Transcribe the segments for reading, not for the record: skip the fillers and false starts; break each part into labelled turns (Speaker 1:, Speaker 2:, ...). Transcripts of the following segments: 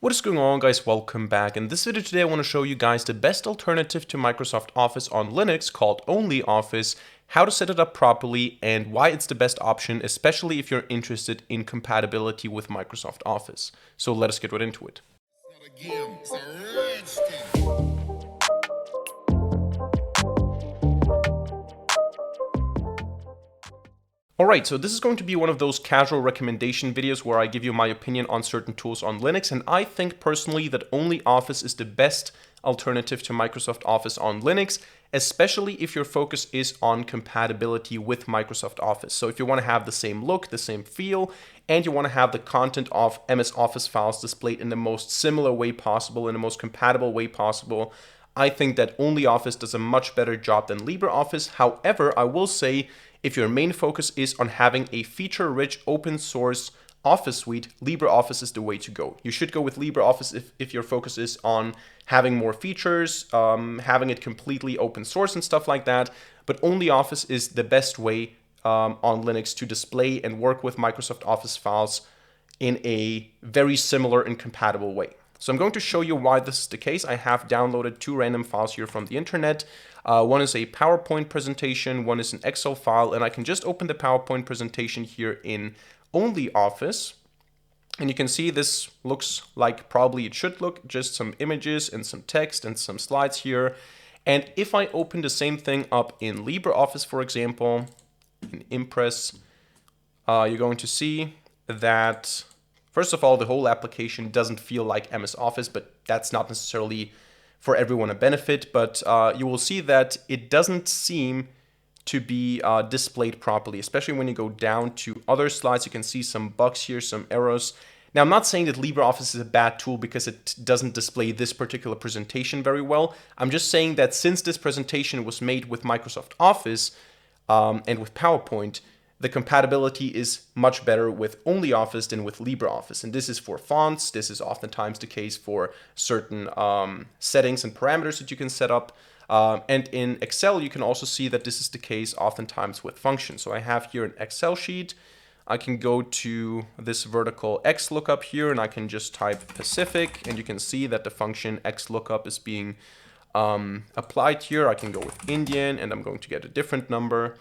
Speaker 1: What is going on, guys? Welcome back. In this video today I want to show you guys the best alternative to Microsoft Office on Linux called OnlyOffice, how to set it up properly, and why it's the best option, especially if you're interested in compatibility with Microsoft Office. So let us get right into it. Alright, so this is going to be one of those casual recommendation videos where I give you my opinion on certain tools on Linux, and I think personally that OnlyOffice is the best alternative to Microsoft Office on Linux, especially if your focus is on compatibility with Microsoft Office. So if you want to have the same look, the same feel, and you want to have the content of MS Office files displayed in the most similar way possible, in the most compatible way possible, I think that OnlyOffice does a much better job than LibreOffice. However, I will say, if your main focus is on having a feature-rich open source Office suite, LibreOffice is the way to go. You should go with LibreOffice if your focus is on having more features, having it completely open source and stuff like that. But OnlyOffice is the best way on Linux to display and work with Microsoft Office files in a very similar and compatible way. So I'm going to show you why this is the case. I have downloaded two random files here from the internet. One is a PowerPoint presentation, one is an Excel file, and I can just open the PowerPoint presentation here in OnlyOffice. And you can see this looks like probably it should look, just some images and some text and some slides here. And if I open the same thing up in LibreOffice, for example, in Impress, you're going to see that, first of all, the whole application doesn't feel like MS Office, but that's not necessarily for everyone a benefit. But you will see that it doesn't seem to be displayed properly, especially when you go down to other slides. You can see some bugs here, some errors. Now, I'm not saying that LibreOffice is a bad tool because it doesn't display this particular presentation very well. I'm just saying that since this presentation was made with Microsoft Office and with PowerPoint, the compatibility is much better with OnlyOffice than with LibreOffice. And this is for fonts. This is oftentimes the case for certain settings and parameters that you can set up. And in Excel, you can also see that this is the case oftentimes with functions. So I have here an Excel sheet. I can go to this vertical X lookup here, and I can just type Pacific, and you can see that the function X lookup is being applied here. I can go with Indian, and I'm going to get a different number.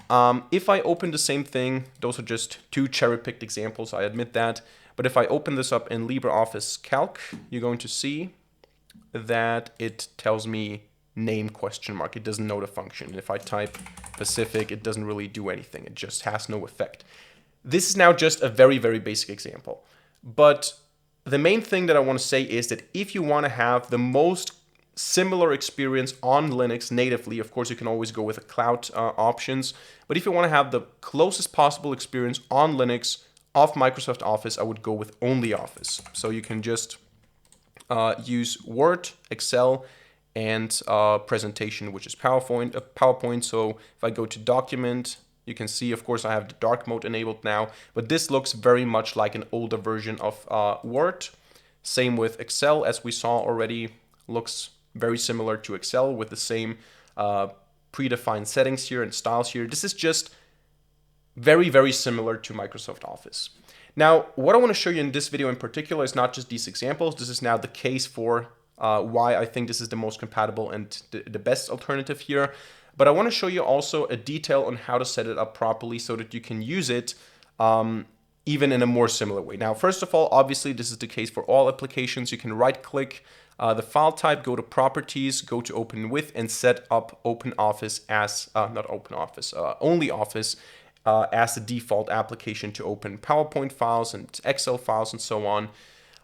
Speaker 1: If I open the same thing, those are just two cherry-picked examples, I admit that. But if I open this up in LibreOffice Calc, you're going to see that it tells me name question mark. It doesn't know the function. If I type Pacific, it doesn't really do anything. It just has no effect. This is now just a very, very basic example. But the main thing that I want to say is that if you want to have the most similar experience on Linux natively, of course, you can always go with the cloud options. But if you want to have the closest possible experience on Linux of Microsoft Office, I would go with OnlyOffice. So you can just use Word, Excel, and presentation, which is PowerPoint. So if I go to document, you can see, of course, I have the dark mode enabled now, but this looks very much like an older version of Word. Same with Excel, as we saw already, looks very similar to Excel with the same predefined settings here and styles here. This is just very, very similar to Microsoft Office. Now, what I want to show you in this video in particular is not just these examples. This is now the case for why I think this is the most compatible and the best alternative here. But I want to show you also a detail on how to set it up properly so that you can use it even in a more similar way. Now, first of all, obviously, this is the case for all applications. You can right-click the file type, go to Properties, go to Open With, and set up OpenOffice as, OnlyOffice as the default application to open PowerPoint files and Excel files and so on.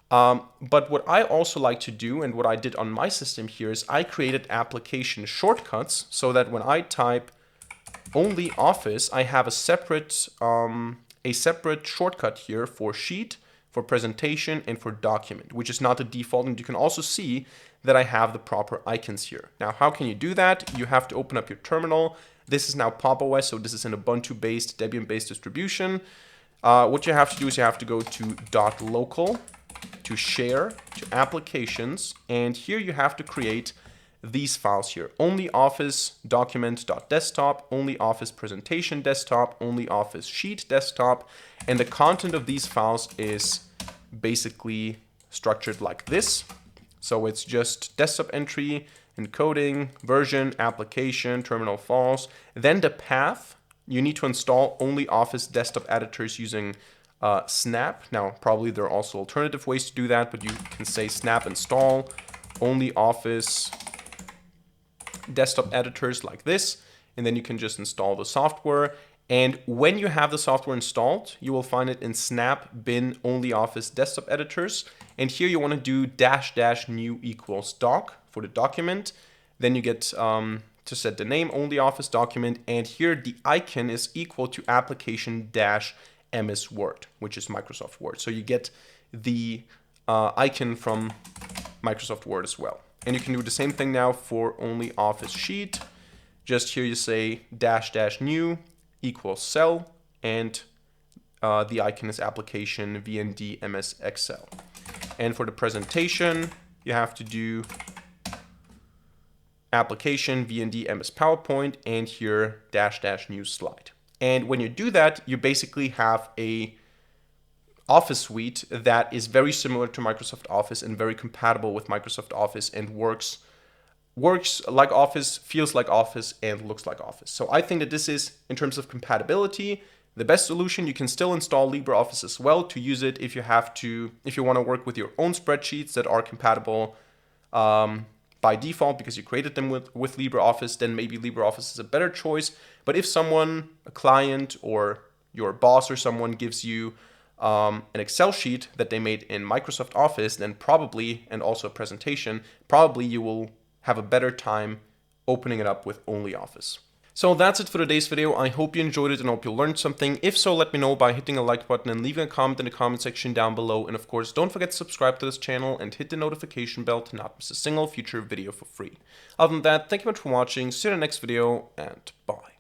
Speaker 1: But what I also like to do, and what I did on my system here, is I created application shortcuts so that when I type OnlyOffice, I have a separate shortcut here for Sheet, for Presentation, and for Document, which is not the default. And you can also see that I have the proper icons here. Now, how can you do that? You have to open up your terminal. This is now Pop! OS, so this is an Ubuntu-based, Debian-based distribution. What you have to do is you have to go to .local, to share, to applications, and here you have to create these files here: OnlyOffice document.desktop, OnlyOffice presentation desktop, OnlyOffice sheet desktop, and the content of these files is basically structured like this. So it's just desktop entry, encoding, version, application, terminal false. Then the path, you need to install OnlyOffice desktop editors using snap. Now, probably there are also alternative ways to do that, but you can say snap install OnlyOffice desktop editors like this, and then you can just install the software. And when you have the software installed, you will find it in snap bin OnlyOffice desktop editors. And here you want to do --new equals doc for the document. Then you get to set the name OnlyOffice document. And here the icon is equal to application -ms Word, which is Microsoft Word. So you get the icon from Microsoft Word as well. And you can do the same thing now for OnlyOffice sheet. Just here you say --new equals cell, and the icon is application VND MS Excel. And for the presentation, you have to do application VND MS PowerPoint, and here --new slide. And when you do that, you basically have a Office suite that is very similar to Microsoft Office and very compatible with Microsoft Office and works like Office, feels like Office, and looks like Office. So I think that this is, in terms of compatibility, the best solution. You can still install LibreOffice as well to use it if you want to work with your own spreadsheets that are compatible by default because you created them with LibreOffice. Then maybe LibreOffice is a better choice. But if someone, a client or your boss or someone, gives you an Excel sheet that they made in Microsoft Office, then probably, and also a presentation, probably you will have a better time opening it up with OnlyOffice. So that's it for today's video. I hope you enjoyed it and hope you learned something. If so, let me know by hitting a like button and leaving a comment in the comment section down below. And of course, don't forget to subscribe to this channel and hit the notification bell to not miss a single future video for free. Other than that, thank you much for watching. See you in the next video, and bye.